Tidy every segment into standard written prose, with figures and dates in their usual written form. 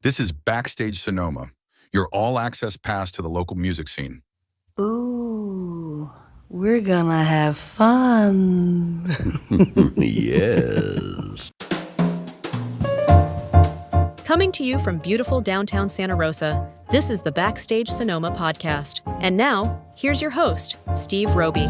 This is Backstage Sonoma, your all-access pass to the local music scene. Ooh, we're gonna have fun. Yes. Coming to you from beautiful downtown Santa Rosa, this is the Backstage Sonoma podcast. And now, here's your host, Steve Roby.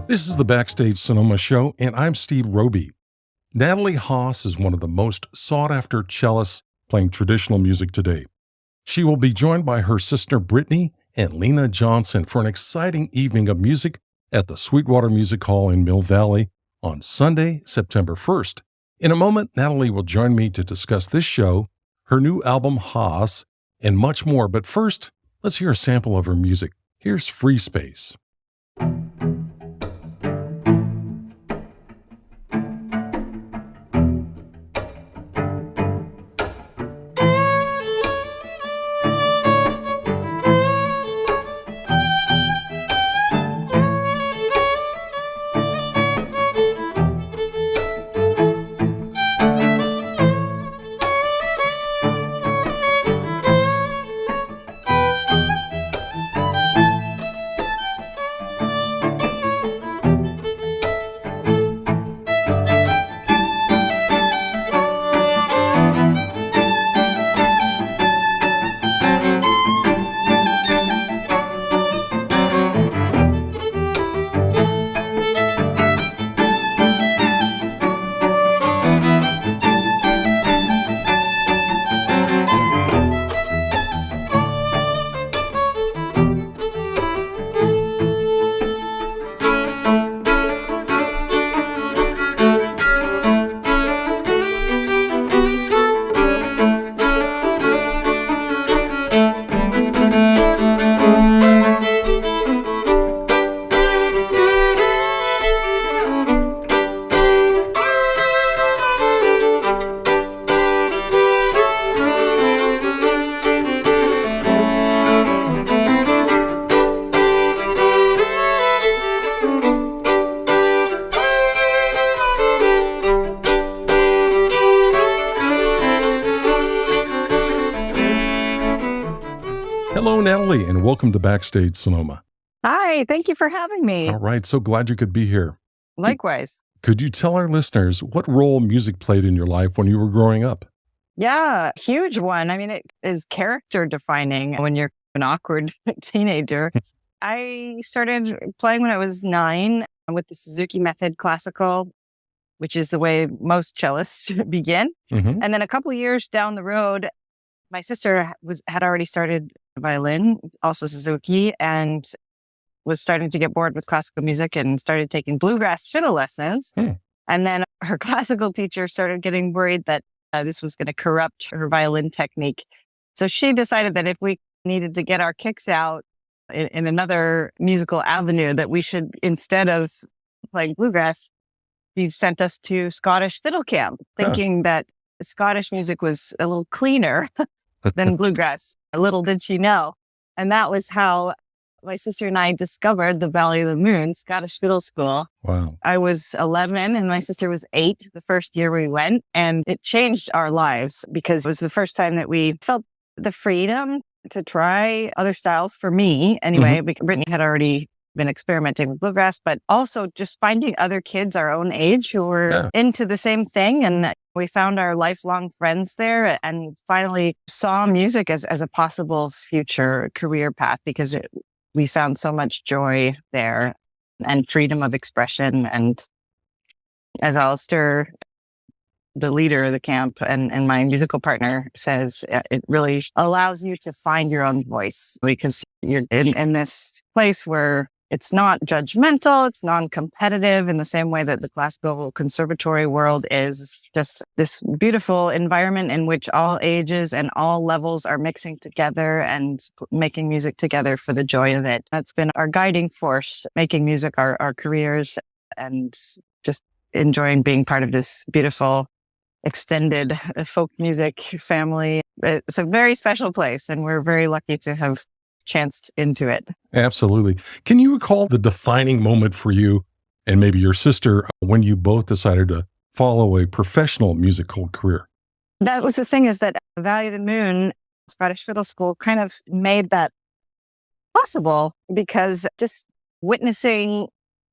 This is the Backstage Sonoma show, and I'm Steve Roby. Natalie Haas is one of the most sought-after cellists playing traditional music today. She will be joined by her sister Brittany and Lena Johnson for an exciting evening of music at the Sweetwater Music Hall in Mill Valley on Sunday, September 1st. In a moment, Natalie will join me to discuss this show, her new album Haas, and much more. But first, let's hear a sample of her music. Here's Free Space. Hello, Natalie, and welcome to Backstage Sonoma. Hi, thank you for having me. All right, so glad you could be here. Likewise. Could you tell our listeners what role music played in your life when you were growing up? Yeah, huge one. I mean, it is character defining when you're an awkward teenager. I started playing when I was 9 with the Suzuki Method classical, which is the way most cellists begin. Mm-hmm. And then a couple of years down the road, my sister had already started violin, also Suzuki, and was starting to get bored with classical music and started taking bluegrass fiddle lessons. And then her classical teacher started getting worried that this was going to corrupt her violin technique. So she decided that if we needed to get our kicks out in another musical avenue, that we should, instead of playing bluegrass, she sent us to Scottish fiddle camp, thinking that Scottish music was a little cleaner than bluegrass. Little did she know. And that was how my sister and I discovered the Valley of the Moon Scottish Fiddle School. Wow. I was 11 and my sister was 8 the first year we went. And it changed our lives because it was the first time that we felt the freedom to try other styles for me. Anyway, because Brittany had already been experimenting with bluegrass, but also just finding other kids our own age who were into the same thing. And we found our lifelong friends there and finally saw music as a possible future career path because we found so much joy there and freedom of expression. And as Alistair, the leader of the camp and my musical partner says, it really allows you to find your own voice because you're in this place where it's not judgmental, it's non-competitive in the same way that the classical conservatory world is. Just this beautiful environment in which all ages and all levels are mixing together and making music together for the joy of it. That's been our guiding force, making music our careers and just enjoying being part of this beautiful extended folk music family. It's a very special place and we're very lucky to have chanced into it. Absolutely. Can you recall the defining moment for you and maybe your sister when you both decided to follow a professional musical career? That was the thing, is that Valley of the Moon Scottish Fiddle School kind of made that possible, because just witnessing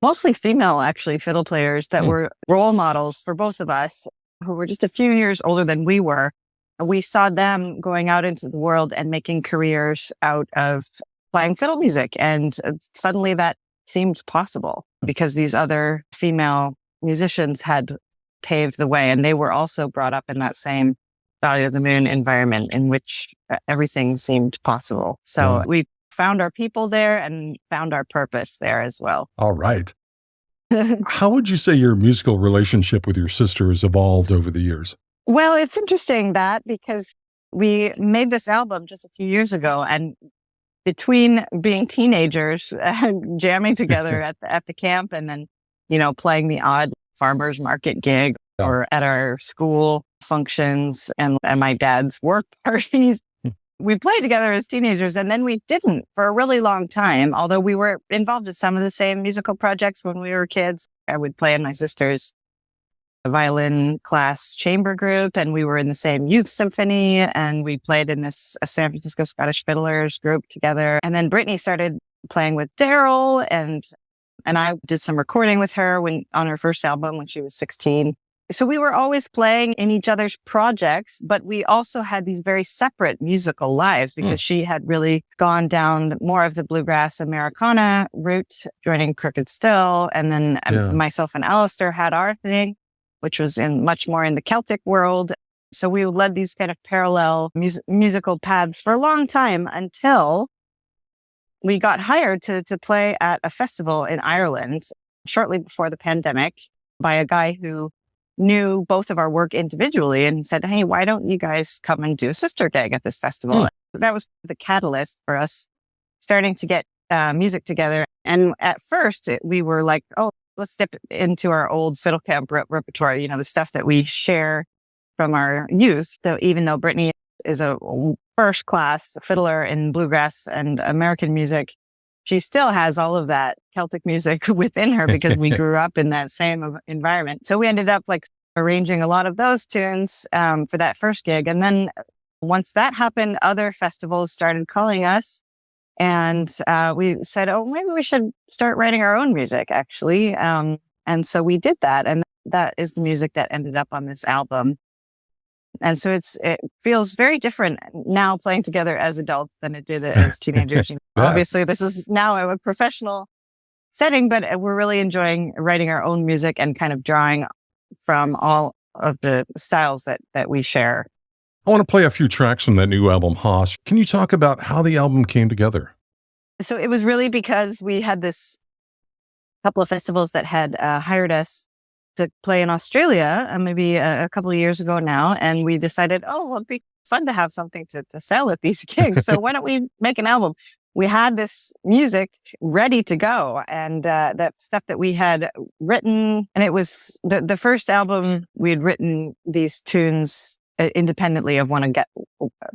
mostly female, actually, fiddle players that were role models for both of us, who were just a few years older than we were. We saw them going out into the world and making careers out of playing fiddle music. And suddenly that seemed possible because these other female musicians had paved the way. And they were also brought up in that same Valley of the Moon environment in which everything seemed possible. So we found our people there and found our purpose there as well. All right. How would you say your musical relationship with your sister has evolved over the years? Well, it's interesting because we made this album just a few years ago, and between being teenagers and jamming together at the camp, and then, playing the odd farmers market gig or at our school functions and my dad's work parties, we played together as teenagers, and then we didn't for a really long time, although we were involved in some of the same musical projects when we were kids. I would play in my sister's violin class chamber group, and we were in the same youth symphony, and we played in this San Francisco Scottish Fiddlers group together. And then Brittany started playing with Daryl, and I did some recording with her on her first album when she was 16. So we were always playing in each other's projects, but we also had these very separate musical lives because she had really gone down more of the bluegrass Americana route, joining Crooked Still. And then myself and Alistair had our thing, which was much more in the Celtic world. So we led these kind of parallel musical paths for a long time until we got hired to play at a festival in Ireland shortly before the pandemic by a guy who knew both of our work individually and said, "Hey, why don't you guys come and do a sister gig at this festival?" That was the catalyst for us starting to get music together. And at first we were like, "Oh, let's dip into our old fiddle camp repertoire, the stuff that we share from our youth." So even though Brittany is a first class fiddler in bluegrass and American music, she still has all of that Celtic music within her because we grew up in that same environment. So we ended up arranging a lot of those tunes for that first gig. And then once that happened, other festivals started calling us. And we said, "Oh, maybe we should start writing our own music, actually." And so we did that. And that is the music that ended up on this album. And so it feels very different now playing together as adults than it did as teenagers. Obviously, this is now a professional setting, but we're really enjoying writing our own music and kind of drawing from all of the styles that we share. I want to play a few tracks from that new album, Haas. Can you talk about how the album came together? So it was really because we had this couple of festivals that had hired us to play in Australia, maybe a couple of years ago now. And we decided, it'd be fun to have something to sell at these gigs. So why don't we make an album? We had this music ready to go, and that stuff that we had written. And it was the first album we had written these tunes independently of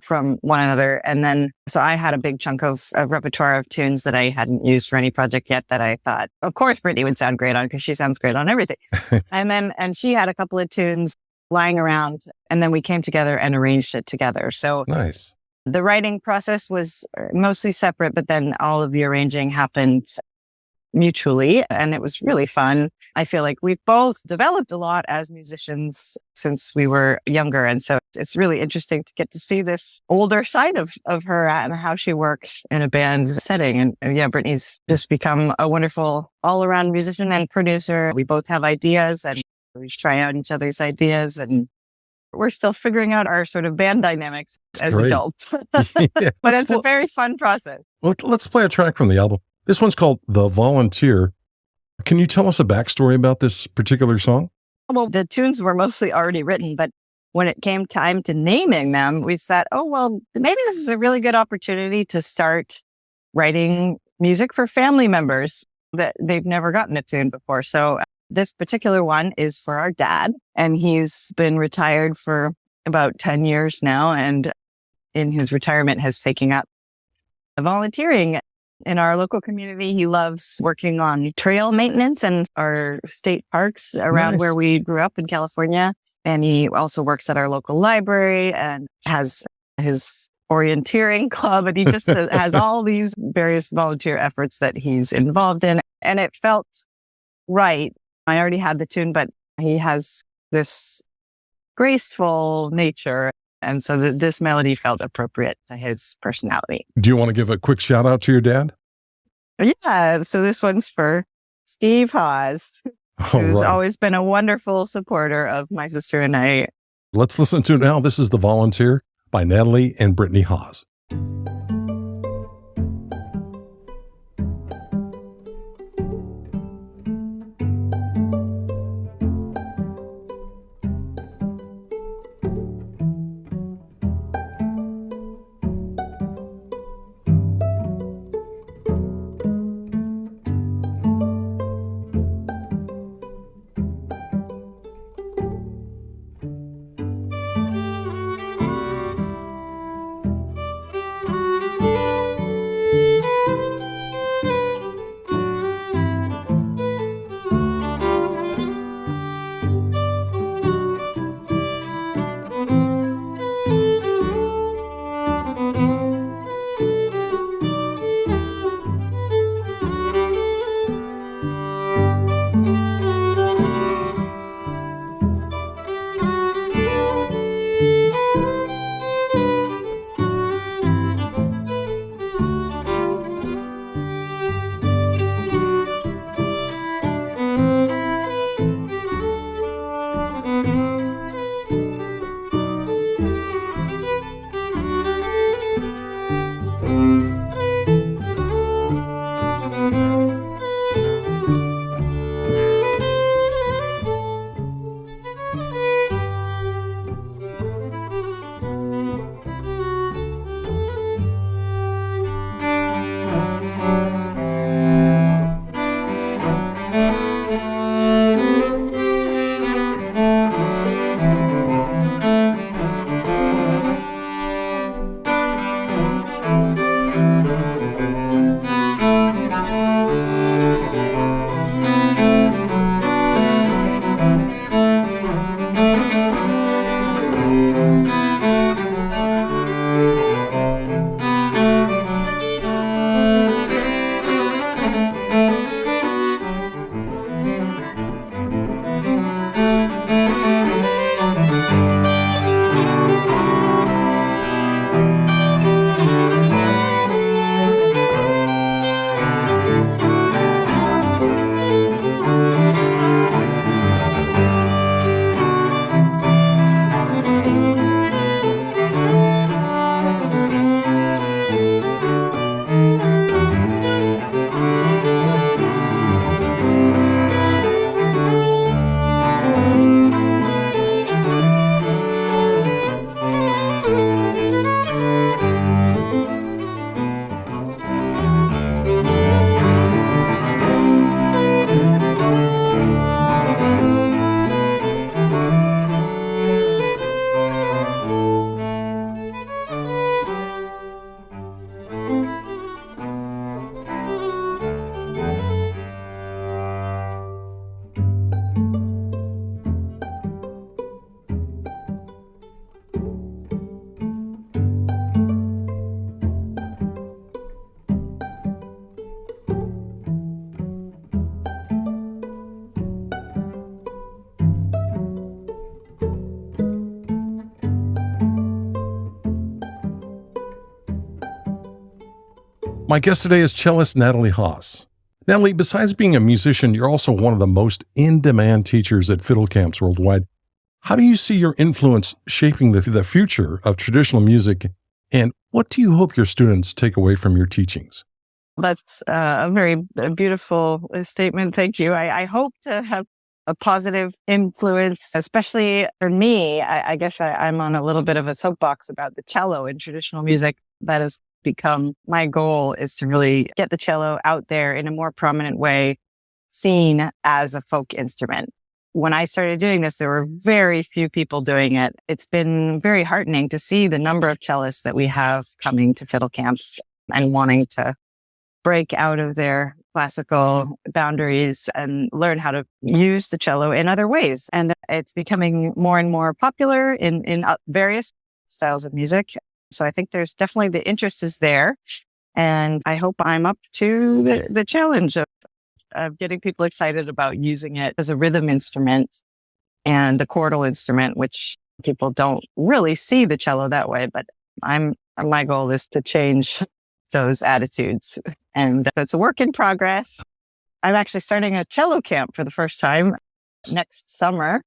from one another. And then, so I had a big chunk of a repertoire of tunes that I hadn't used for any project yet that I thought, of course, Brittany would sound great on because she sounds great on everything. And she had a couple of tunes lying around, and then we came together and arranged it together. So nice. The writing process was mostly separate, but then all of the arranging happened mutually, and it was really fun. I feel like we've both developed a lot as musicians since we were younger, and so it's really interesting to get to see this older side of her and how she works in a band setting. And yeah, Brittany's just become a wonderful all-around musician and producer. We both have ideas, and we try out each other's ideas, and we're still figuring out our sort of band dynamics as adults. Yeah. But it's a very fun process. Well, let's play a track from the album. This one's called The Volunteer. Can you tell us a backstory about this particular song? Well, the tunes were mostly already written, but when it came time to naming them, we thought, maybe this is a really good opportunity to start writing music for family members that they've never gotten a tune before. So this particular one is for our dad, and he's been retired for about 10 years now, and in his retirement has taken up volunteering in our local community. He loves working on trail maintenance and our state parks around Nice. where we grew up in California. And he also works at our local library and has his orienteering club. And he just has all these various volunteer efforts that he's involved in. And it felt right. I already had the tune, but he has this graceful nature. And so this melody felt appropriate to his personality. Do you want to give a quick shout out to your dad? Yeah. So this one's for Steve Haas, All who's right. always been a wonderful supporter of my sister and I. Let's listen to it now. This is The Volunteer by Natalie and Brittany Haas. My guest today is cellist Natalie Haas. Natalie, besides being a musician, you're also one of the most in-demand teachers at fiddle camps worldwide. How do you see your influence shaping the future of traditional music, and what do you hope your students take away from your teachings? That's a very beautiful statement. Thank you. I hope to have a positive influence, especially for me. I guess I'm on a little bit of a soapbox about the cello in traditional music. That has become my goal, is to really get the cello out there in a more prominent way, seen as a folk instrument. When I started doing this, there were very few people doing it. It's been very heartening to see the number of cellists that we have coming to fiddle camps and wanting to break out of their classical boundaries and learn how to use the cello in other ways. And it's becoming more and more popular in various styles of music. So I think there's definitely the interest is there. And I hope I'm up to the challenge of getting people excited about using it as a rhythm instrument and the chordal instrument, which people don't really see the cello that way. But my goal is to change those attitudes. And it's a work in progress. I'm actually starting a cello camp for the first time next summer.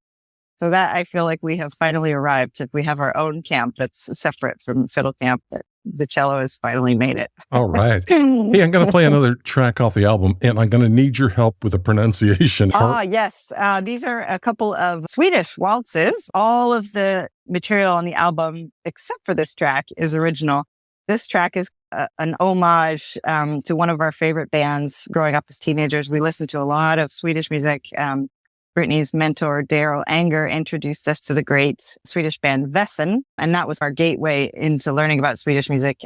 So that I feel like we have finally arrived. We have our own camp that's separate from fiddle camp. The cello has finally made it. All right. Hey, I'm going to play another track off the album, and I'm going to need your help with the pronunciation. Yes. These are a couple of Swedish waltzes. All of the material on the album, except for this track, is original. This track is an homage to one of our favorite bands growing up as teenagers. We listened to a lot of Swedish music. Brittany's mentor, Daryl Anger, introduced us to the great Swedish band Väsen, and that was our gateway into learning about Swedish music.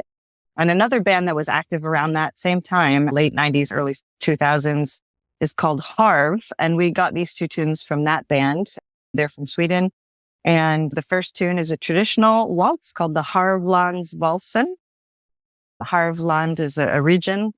And another band that was active around that same time, late 90s, early 2000s, is called Harv, and we got these two tunes from that band. They're from Sweden, and the first tune is a traditional waltz called the Harvlandsvalsen. Harvland is a region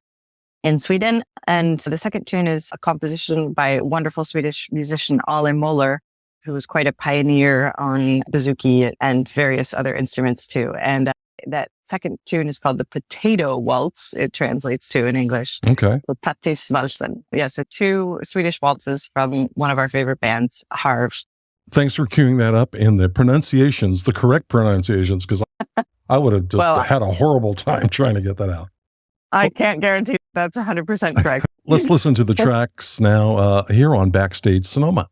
in Sweden. And the second tune is a composition by a wonderful Swedish musician, Ale Moller, who was quite a pioneer on Suzuki and various other instruments too. And that second tune is called the Potato Waltz, it translates to in English. Okay. Potatisvalsen. Yeah, so two Swedish waltzes from one of our favorite bands, Harv. Thanks for queuing that up. And the pronunciations, the correct pronunciations, because I would have just had a horrible time trying to get that out. I can't guarantee that's 100% correct. Let's listen to the tracks now here on Backstage Sonoma.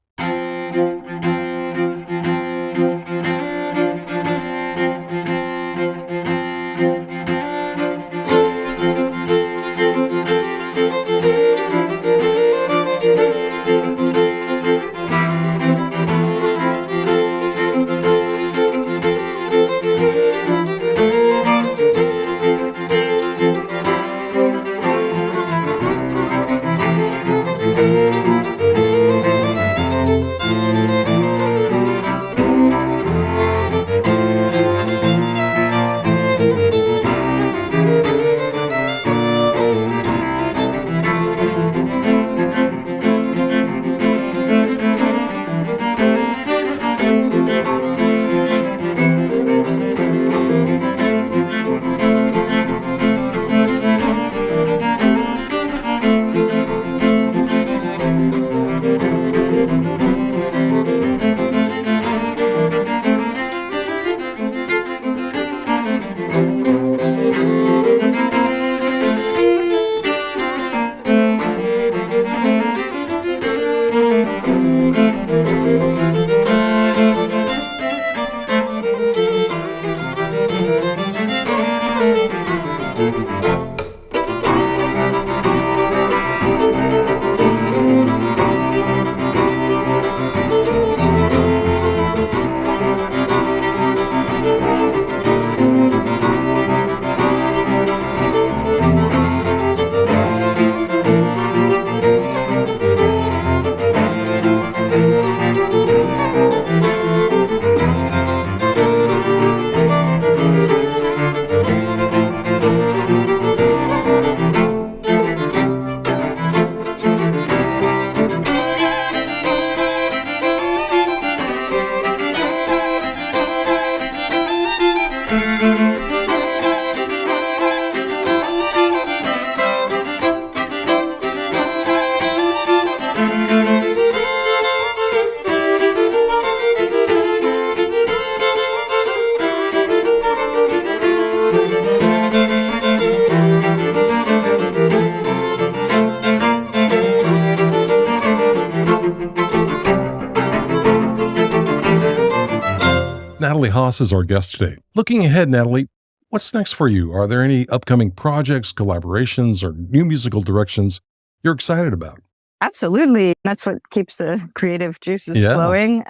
Natalie Haas is our guest today. Looking ahead, Natalie, what's next for you? Are there any upcoming projects, collaborations, or new musical directions you're excited about? Absolutely. That's what keeps the creative juices Yeah. flowing.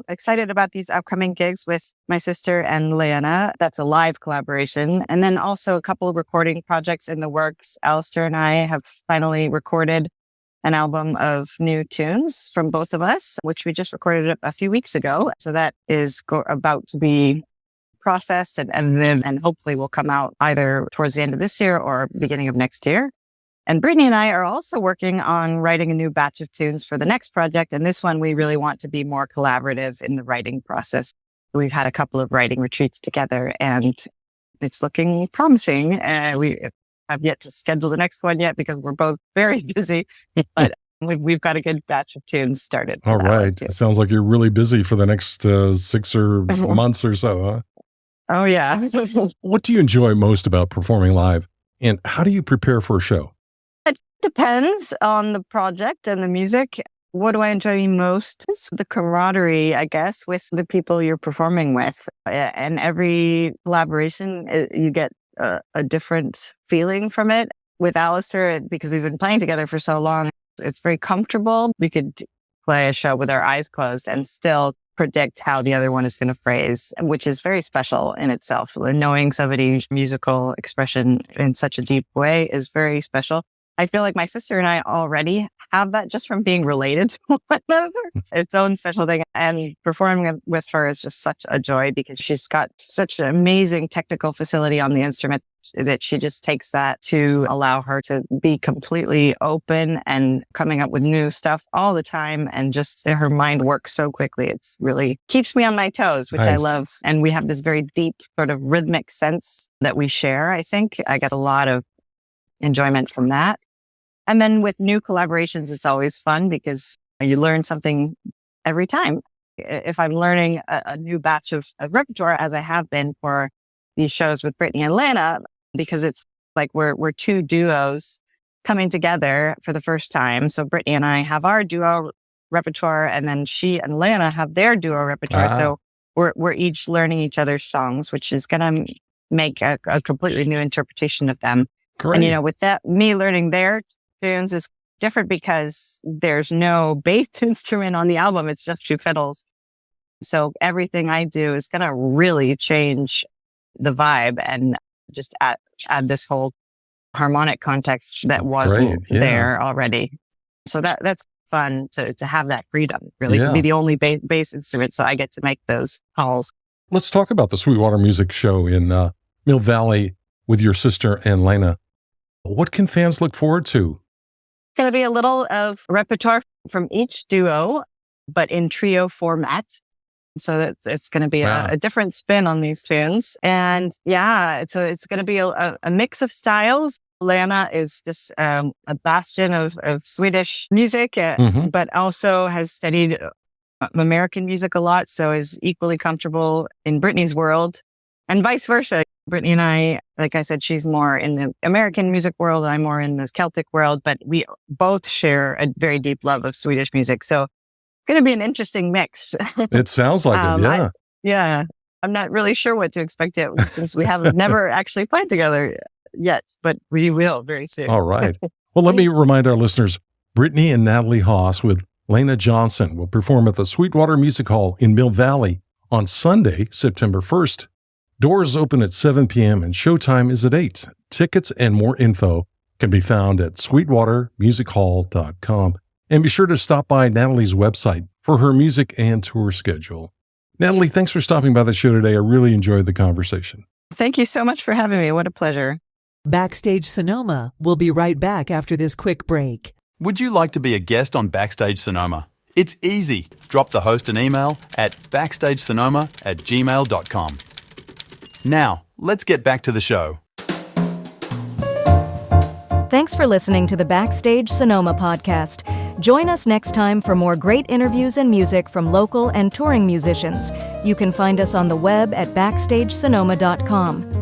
Excited about these upcoming gigs with my sister and Leanna. That's a live collaboration. And then also a couple of recording projects in the works. Alistair and I have finally recorded an album of new tunes from both of us, which we just recorded a few weeks ago. So that is about to be processed and hopefully will come out either towards the end of this year or beginning of next year. And Brittany and I are also working on writing a new batch of tunes for the next project. And this one, we really want to be more collaborative in the writing process. We've had a couple of writing retreats together and it's looking promising. We have yet to schedule the next one yet because we're both very busy, but we've got a good batch of tunes started. All right. It sounds like you're really busy for the next 6 or months or so, huh? Oh, yeah. What do you enjoy most about performing live? And how do you prepare for a show? It depends on the project and the music. What do I enjoy most? It's the camaraderie, I guess, with the people you're performing with. And every collaboration, you get a different feeling from it. With Alistair, because we've been playing together for so long, it's very comfortable. We could play a show with our eyes closed and still predict how the other one is going to phrase, which is very special in itself. Knowing somebody's musical expression in such a deep way is very special. I feel like my sister and I already have that just from being related to one another. Its own special thing. And performing with her is just such a joy because she's got such an amazing technical facility on the instrument that she just takes that to allow her to be completely open and coming up with new stuff all the time. And just her mind works so quickly. It's really keeps me on my toes, which I love. And we have this very deep sort of rhythmic sense that we share. I think I get a lot of enjoyment from that. And then with new collaborations, it's always fun because you learn something every time. If I'm learning a new batch of repertoire, as I have been for these shows with Brittany and Lana, because it's like we're two duos coming together for the first time. So Brittany and I have our duo repertoire, and then she and Lana have their duo repertoire. So we're each learning each other's songs, which is going to make a completely new interpretation of them. Great. And, with that, me learning their tunes is different because there's no bass instrument on the album. It's just two fiddles. So everything I do is going to really change the vibe and just add this whole harmonic context that wasn't there already. So that's fun to have that freedom, really, to be the only bass instrument. So I get to make those calls. Let's talk about the Sweetwater Music Show in Mill Valley with your sister and Lena. What can fans look forward to? It's going to be a little of repertoire from each duo, but in trio format. So it's going to be a different spin on these tunes. And so it's going to be a mix of styles. Lana is just a bastion of Swedish music, but also has studied American music a lot. So is equally comfortable in Brittany's world and vice versa. Brittany and I, like I said, she's more in the American music world. I'm more in the Celtic world, but we both share a very deep love of Swedish music. So it's going to be an interesting mix. It sounds like it, yeah. I'm not really sure what to expect yet since we have never actually played together yet, but we will very soon. All right. Well, let me remind our listeners, Brittany and Natalie Haas with Lena Johnson will perform at the Sweetwater Music Hall in Mill Valley on Sunday, September 1st. Doors open at 7 p.m. and showtime is at 8. Tickets and more info can be found at sweetwatermusichall.com. And be sure to stop by Natalie's website for her music and tour schedule. Natalie, thanks for stopping by the show today. I really enjoyed the conversation. Thank you so much for having me. What a pleasure. Backstage Sonoma will be right back after this quick break. Would you like to be a guest on Backstage Sonoma? It's easy. Drop the host an email at backstagesonoma@gmail.com. Now, let's get back to the show. Thanks for listening to the Backstage Sonoma podcast. Join us next time for more great interviews and music from local and touring musicians. You can find us on the web at backstagesonoma.com.